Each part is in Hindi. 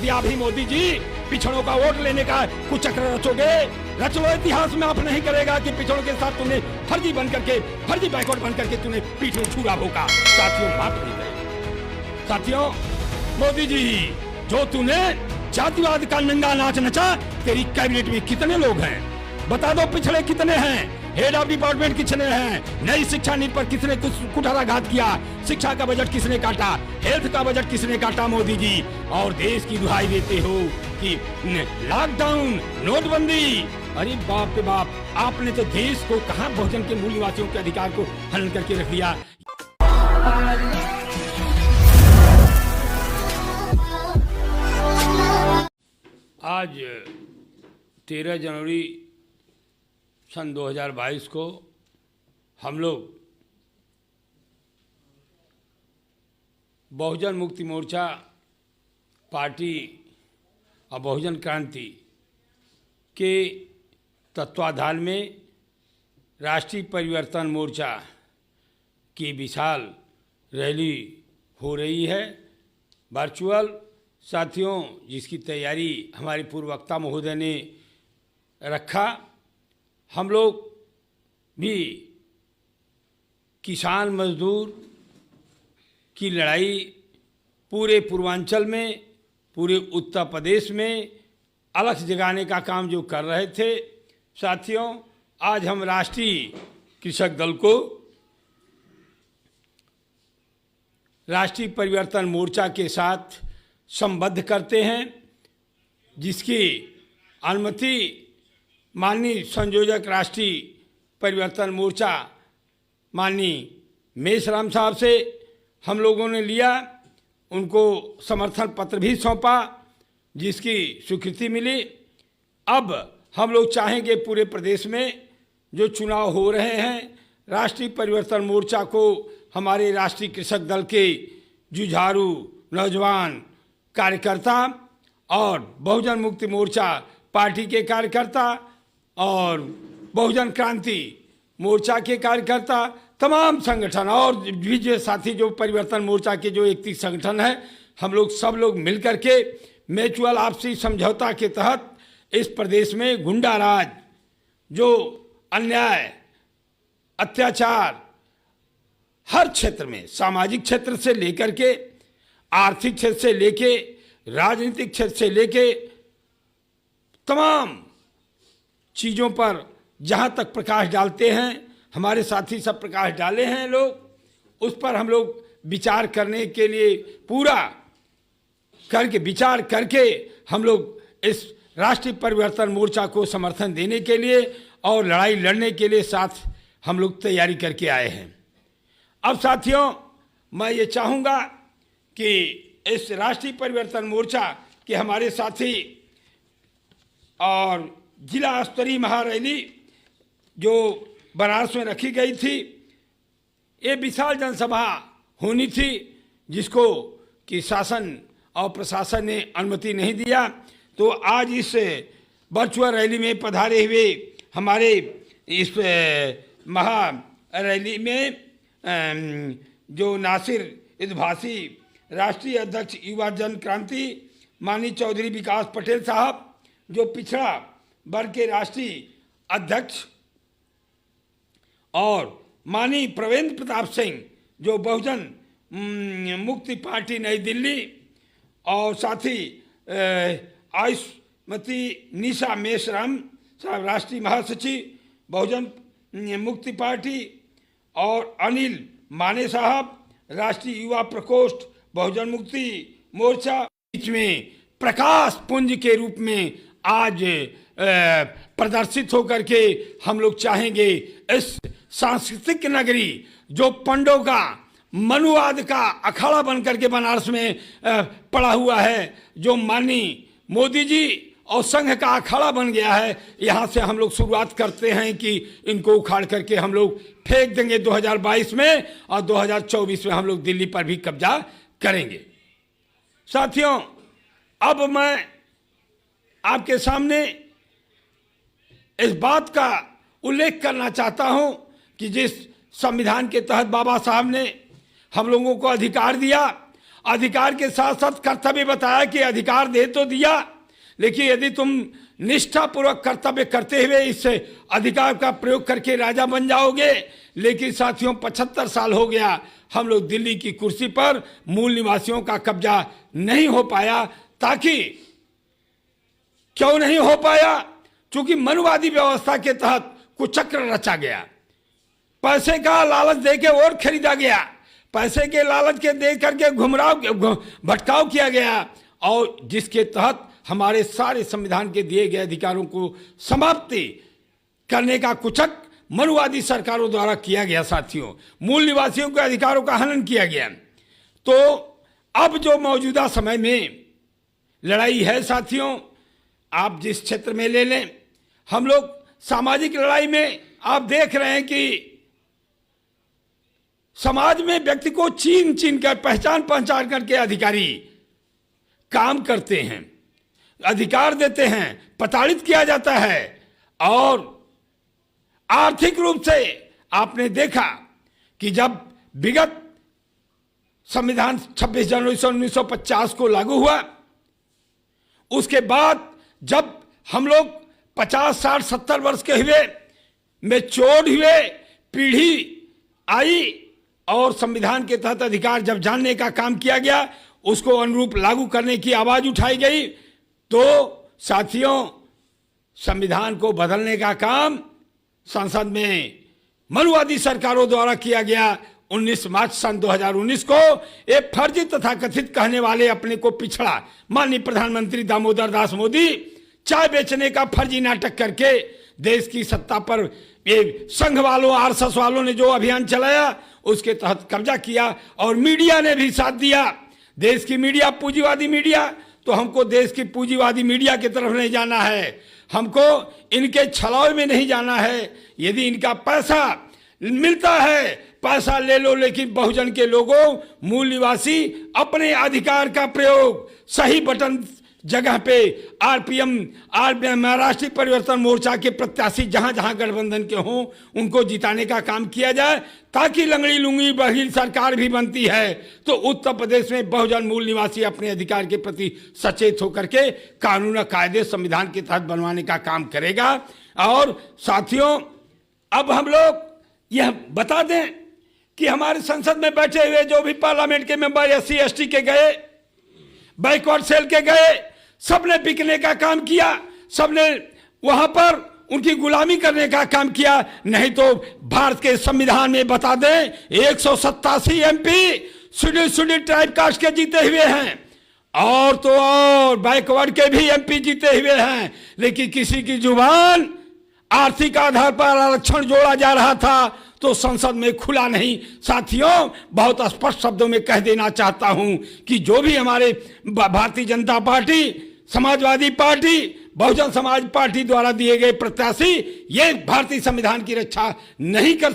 दिया भी मोदी जी, पिछड़ों का वोट लेने का कुचक्र रचोगे। रच लो, इतिहास में आप नहीं करेगा कि पिछड़ों के साथ तुमने फर्जी बन करके, फर्जी बैकवर्ड बन करके तूने पीठ में छुरा भोंका। साथियों माफ नहीं करें। साथियों, मोदी जी जो तूने जातिवाद का नंगा नाच नचा, तेरी कैबिनेट में कितने लोग हैं बता दो, पिछड़े कितने हैं, हेड ऑफ डिपार्टमेंट कितने हैं, नई शिक्षा नीति पर किसने कुठाराघात किया, शिक्षा का बजट किसने काटा, हेल्थ का बजट किसने काटा मोदी जी। और देश की दुहाई देते हो कि लॉकडाउन, नोटबंदी, अरे बाप रे बाप, आपने तो देश को कहां बहुजन के मूल निवासियों के अधिकार को हनन करके रख दिया। आज 13 जनवरी सन 2022 को हम लोग बहुजन मुक्ति मोर्चा पार्टी और बहुजन क्रांति के तत्वाधान में राष्ट्रीय परिवर्तन मोर्चा की विशाल रैली हो रही है वर्चुअल। साथियों, जिसकी तैयारी हमारे पूर्व वक्ता महोदय ने रखा, हम लोग भी किसान मजदूर की लड़ाई पूरे पूर्वांचल में, पूरे उत्तर प्रदेश में अलख जगाने का काम जो कर रहे थे। साथियों, आज हम राष्ट्रीय कृषक दल को राष्ट्रीय परिवर्तन मोर्चा के साथ संबद्ध करते हैं, जिसकी अनुमति माननीय संयोजक राष्ट्रीय परिवर्तन मोर्चा माननीय मेश्राम साहब से हम लोगों ने लिया। उनको समर्थन पत्र भी सौंपा, जिसकी स्वीकृति मिली। अब हम लोग चाहेंगे पूरे प्रदेश में जो चुनाव हो रहे हैं, राष्ट्रीय परिवर्तन मोर्चा को हमारे राष्ट्रीय कृषक दल के जुझारू नौजवान कार्यकर्ता और बहुजन मुक्ति मोर्चा पार्टी के कार्यकर्ता और बहुजन क्रांति मोर्चा के कार्यकर्ता, तमाम संगठन और भी जो साथी जो परिवर्तन मोर्चा के जो 31 संगठन है, हम लोग सब लोग मिलकर के म्यूचुअल आपसी समझौता के तहत इस प्रदेश में गुंडा राज, जो अन्याय अत्याचार हर क्षेत्र में, सामाजिक क्षेत्र से लेकर के आर्थिक क्षेत्र से लेके राजनीतिक क्षेत्र से लेके तमाम चीज़ों पर जहाँ तक प्रकाश डालते हैं, हमारे साथी सब प्रकाश डाले हैं लोग, उस पर हम लोग विचार करने के लिए पूरा करके विचार करके हम लोग इस राष्ट्रीय परिवर्तन मोर्चा को समर्थन देने के लिए और लड़ाई लड़ने के लिए साथ हम लोग तैयारी करके आए हैं। अब साथियों, मैं ये चाहूँगा कि इस राष्ट्रीय परिवर्तन मोर्चा के हमारे साथी और जिला स्तरीय महारैली जो बनारस में रखी गई थी, ये विशाल जनसभा होनी थी, जिसको कि शासन और प्रशासन ने अनुमति नहीं दिया। तो आज इस वर्चुअल रैली में पधारे हुए हमारे इस महा रैली में जो नासिर इदभासी राष्ट्रीय अध्यक्ष युवा जन क्रांति माननीय चौधरी विकास पटेल साहब, जो पिछड़ा वर्ग के राष्ट्रीय अध्यक्ष, और माननीय प्रवेंद्र प्रताप सिंह जो बहुजन मुक्ति पार्टी नई दिल्ली, और साथी आयुष्मती निशा मेश्राम साहब राष्ट्रीय महासचिव बहुजन मुक्ति पार्टी, और अनिल माने साहब राष्ट्रीय युवा प्रकोष्ठ बहुजन मुक्ति मोर्चा, बीच में प्रकाश पुंज के रूप में आज प्रदर्शित होकर के हम लोग चाहेंगे इस सांस्कृतिक नगरी जो पंडों का मनुवाद का अखाड़ा बन करके बनारस में पड़ा हुआ है, जो माननीय मोदी जी और संघ का अखाड़ा बन गया है, यहाँ से हम लोग शुरुआत करते हैं कि इनको उखाड़ करके हम लोग फेंक देंगे 2022 में, और 2024 में हम लोग दिल्ली पर भी कब्जा करेंगे। साथियों, अब मैं आपके सामने इस बात का उल्लेख करना चाहता हूं कि जिस संविधान के तहत बाबा साहब ने हम लोगों को अधिकार दिया अधिकार के साथ साथ कर्तव्य बताया कि अधिकार दे तो दिया, लेकिन यदि तुम निष्ठापूर्वक कर्तव्य करते हुए इस अधिकार का प्रयोग करके राजा बन जाओगे। लेकिन साथियों 75 साल हो गया, हम लोग दिल्ली की कुर्सी पर मूल निवासियों का कब्जा नहीं हो पाया। ताकि क्यों नहीं हो पाया? क्योंकि मनुवादी व्यवस्था के तहत कुचक्र रचा गया, पैसे का लालच देके वोट खरीदा गया, पैसे के लालच के दे करके भटकाव किया गया, और जिसके तहत हमारे सारे संविधान के दिए गए अधिकारों को समाप्ति करने का कुचक मनुवादी सरकारों द्वारा किया गया। साथियों, मूल निवासियों के अधिकारों का हनन किया गया। तो अब जो मौजूदा समय में लड़ाई है साथियों, आप जिस क्षेत्र में ले लें, हम लोग सामाजिक लड़ाई में आप देख रहे हैं कि समाज में व्यक्ति को चीन चीन कर पहचान करके अधिकारी काम करते हैं, अधिकार देते हैं, प्रताड़ित किया जाता है। और आर्थिक रूप से आपने देखा कि जब विगत संविधान 26 जनवरी 1950 को लागू हुआ, उसके बाद जब हम लोग 50, 60, 70 वर्ष के हुए, मैच्योर्ड हुए, पीढ़ी आई और संविधान के तहत अधिकार जब जानने का काम किया गया, उसको अनुरूप लागू करने की आवाज उठाई गई। तो साथियों, संविधान को बदलने का काम संसद में मनुवादी सरकारों द्वारा किया गया। 19 मार्च सन 2019 को एक फर्जी तथा कथित कहने वाले अपने को पिछड़ा माननीय प्रधानमंत्री दामोदर दास मोदी चाय बेचने का फर्जी नाटक करके देश की सत्ता पर ये संघ वालों, आरएसएस वालों ने जो अभियान चलाया, उसके तहत कब्जा किया। और मीडिया ने भी साथ दिया। देश की मीडिया पूंजीवादी मीडिया, तो हमको देश की पूंजीवादी मीडिया की तरफ नहीं जाना है, हमको इनके छलावे में नहीं जाना है। यदि इनका पैसा मिलता है, पैसा ले लो, लेकिन बहुजन के लोगों, मूल निवासी अपने अधिकार का प्रयोग सही बटन जगह पे आरपीएम राष्ट्रीय परिवर्तन मोर्चा के प्रत्याशी जहां जहां गठबंधन के हों, उनको जिताने का काम किया जाए, ताकि लंगड़ी लुंगी बहिल सरकार भी बनती है तो उत्तर प्रदेश में बहुजन मूल निवासी अपने अधिकार के प्रति सचेत होकर के कानून कायदे संविधान के तहत बनवाने का काम करेगा। और साथियों, अब हम लोग यह बता दें कि हमारे संसद में बैठे हुए जो भी पार्लियामेंट के मेंबर SC ST के गए, बैकवर्ड सेल के गए, सबने बिकने का काम किया, सबने वहां पर उनकी गुलामी करने का काम किया। नहीं तो भारत के संविधान में बता दें 187 MP शेड्यूल ट्राइब कास्ट के जीते हुए हैं, और तो और बैकवर्ड के भी MP जीते हुए हैं। लेकिन किसी की जुबान आर्थिक आधार पर आरक्षण जोड़ा जा रहा था तो संसद में खुला नहीं। साथियों, बहुत स्पष्ट शब्दों में कह देना चाहता हूं कि जो भी हमारे Bharatiya Janata party, Samajwadi party, Bahujan Samaj party द्वारा दिए गए प्रत्याशी ये भारतीय संविधान की रक्षा नहीं कर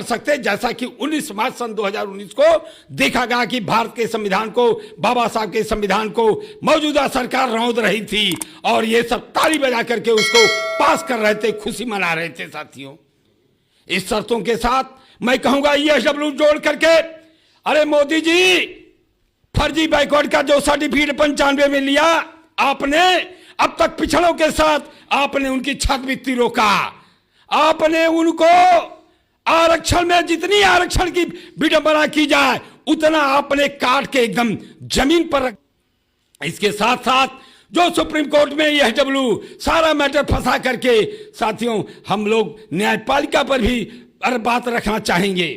सकते। जैसा कि 19 मार्च सन 2019 को देखा गया कि भारत के संविधान को, बाबा साहब के संविधान को मौजूदा सरकार रौंद रही थी और ये सब ताली बजा करके उसको पास कर रहे थे, खुशी मना रहे थे। साथियों, इस शर्तों के साथ मैं कहूंगा ESW जोड़ करके, अरे मोदी जी, फर्जी बैकवर्ड का जो सर्टिफिकेट 95 में लिया आपने, अब तक पिछड़ों के साथ आपने उनकी छात्रवृत्ति रोका, आपने उनको आरक्षण में जितनी आरक्षण की विडंबना की जाए उतना आपने काट के एकदम जमीन पर रख। इसके साथ साथ जो सुप्रीम कोर्ट में ESW सारा मैटर फंसा करके, साथियों, हम लोग न्यायपालिका पर भी बात रखना चाहेंगे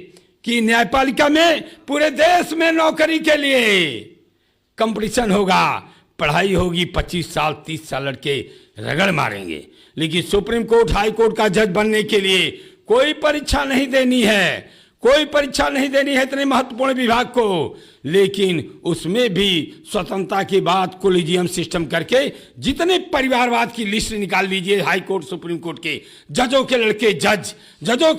कि न्यायपालिका में पूरे देश में नौकरी के लिए कंपटीशन होगा, पढ़ाई होगी, 25 साल 30 साल लड़के रगड़ मारेंगे। लेकिन सुप्रीम कोर्ट, हाई कोर्ट का जज बनने के लिए कोई परीक्षा नहीं देनी है, कोई परीक्षा नहीं देनी है इतने महत्वपूर्ण विभाग को। लेकिन उसमें भी स्वतंत्रता की बात कोलिजियम सिस्टम करके जितने परिवारवाद की लिस्ट निकाल लीजिए, हाई कोर्ट, सुप्रीम कोर्ट के जजों के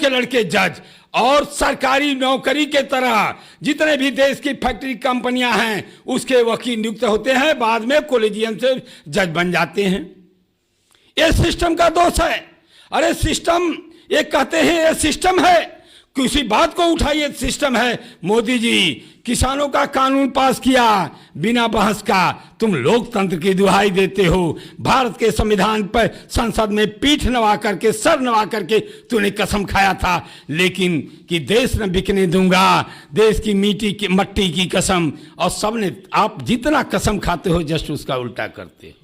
लड़के जज और सरकारी नौकरी के तरह जितने भी देश की फैक्ट्री कंपनियां हैं उसके वकील नियुक्त होते हैं, बाद में कोलिजियम से जज बन जाते हैं। ये सिस्टम का दोष है। अरे सिस्टम, ये कहते हैं ये सिस्टम है, किसी बात को उठाइए, सिस्टम है। मोदी जी किसानों का कानून पास किया बिना बहस का, तुम लोकतंत्र की दुहाई देते हो। भारत के संविधान पर संसद में पीठ नवा करके, सर नवा करके तूने कसम खाया था, लेकिन कि देश न बिकने दूंगा, देश की मट्टी की कसम। और सबने, आप जितना कसम खाते हो जस्ट उसका उल्टा करते हो।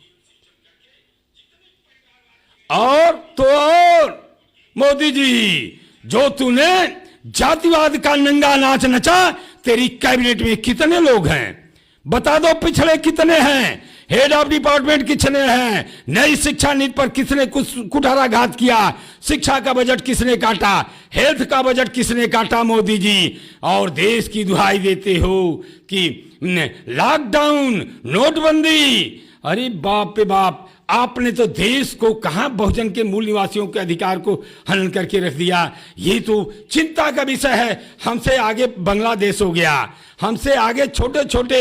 और तो और मोदी जी, जो तूने जातिवाद का नंगा नाच नचा, तेरी कैबिनेट में कितने लोग हैं बता दो, पिछड़े कितने हैं, हेड ऑफ डिपार्टमेंट कितने हैं, नई शिक्षा नीति पर किसने कुठाराघात किया, शिक्षा का बजट किसने काटा, हेल्थ का बजट किसने काटा मोदी जी। और देश की दुहाई देते हो कि लॉकडाउन, नोटबंदी, अरे बाप रे बाप, आपने तो देश को कहां बहुजन के मूल निवासियों के अधिकार को हनन करके रख दिया। ये तो चिंता का विषय है। हमसे आगे बांग्लादेश हो गया, हमसे आगे छोटे छोटे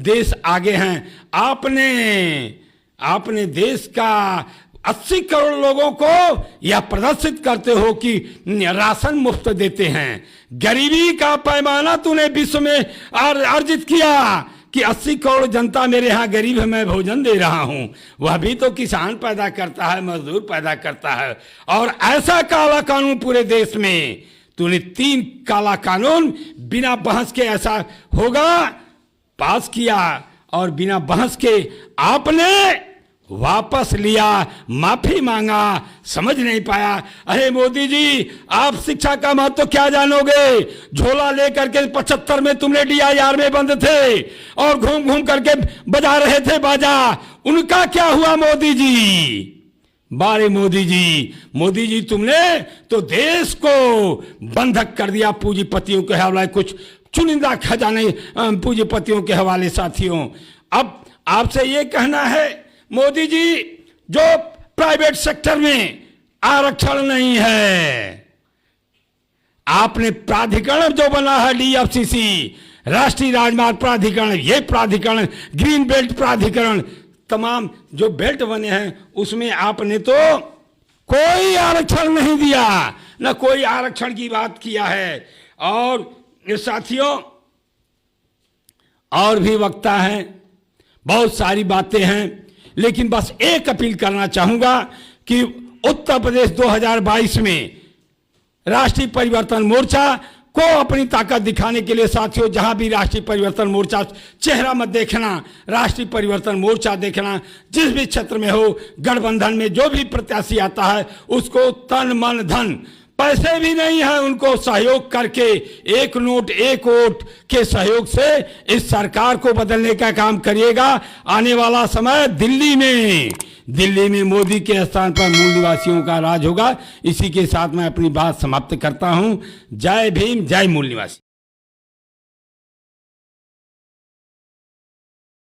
देश आगे हैं। आपने देश का 80 करोड़ लोगों को यह प्रदर्शित करते हो कि राशन मुफ्त देते हैं। गरीबी का पैमाना तूने विश्व में अर्जित किया कि 80 करोड़ जनता मेरे यहाँ गरीब है, मैं भोजन दे रहा हूं। वह भी तो किसान पैदा करता है, मजदूर पैदा करता है। और ऐसा काला कानून पूरे देश में, तूने 3 काला कानून बिना बहस के ऐसा होगा पास किया, और बिना बहस के आपने वापस लिया, माफी मांगा, समझ नहीं पाया। अरे मोदी जी, आप शिक्षा का महत्व तो क्या जानोगे? झोला लेकर के 75 में तुमने DIR में बंद थे और घूम घूम करके बजा रहे थे बाजा, उनका क्या हुआ मोदी जी? बारे मोदी जी तुमने तो देश को बंधक कर दिया पूंजीपतियों के हवाले, कुछ चुनिंदा खजाने पूंजीपतियों के हवाले। साथियों, अब आपसे ये कहना है मोदी जी, जो प्राइवेट सेक्टर में आरक्षण नहीं है, आपने प्राधिकरण जो बना है DFCC, राष्ट्रीय राजमार्ग प्राधिकरण, ये प्राधिकरण, ग्रीन बेल्ट प्राधिकरण, तमाम जो बेल्ट बने हैं उसमें आपने तो कोई आरक्षण नहीं दिया, न कोई आरक्षण की बात किया है। और साथियों, और भी वक्ता हैं, बहुत सारी बातें हैं, लेकिन बस एक अपील करना चाहूंगा कि उत्तर प्रदेश 2022 में राष्ट्रीय परिवर्तन मोर्चा को अपनी ताकत दिखाने के लिए, साथियों, जहां भी राष्ट्रीय परिवर्तन मोर्चा, चेहरा मत देखना, राष्ट्रीय परिवर्तन मोर्चा देखना, जिस भी क्षेत्र में हो, गठबंधन में जो भी प्रत्याशी आता है उसको तन मन धन, पैसे भी नहीं है, उनको सहयोग करके, एक नोट एक वोट के सहयोग से इस सरकार को बदलने का काम करिएगा। आने वाला समय दिल्ली में मोदी के स्थान पर मूल निवासियों का राज होगा। इसी के साथ मैं अपनी बात समाप्त करता हूं। जय भीम, जय मूल निवासी।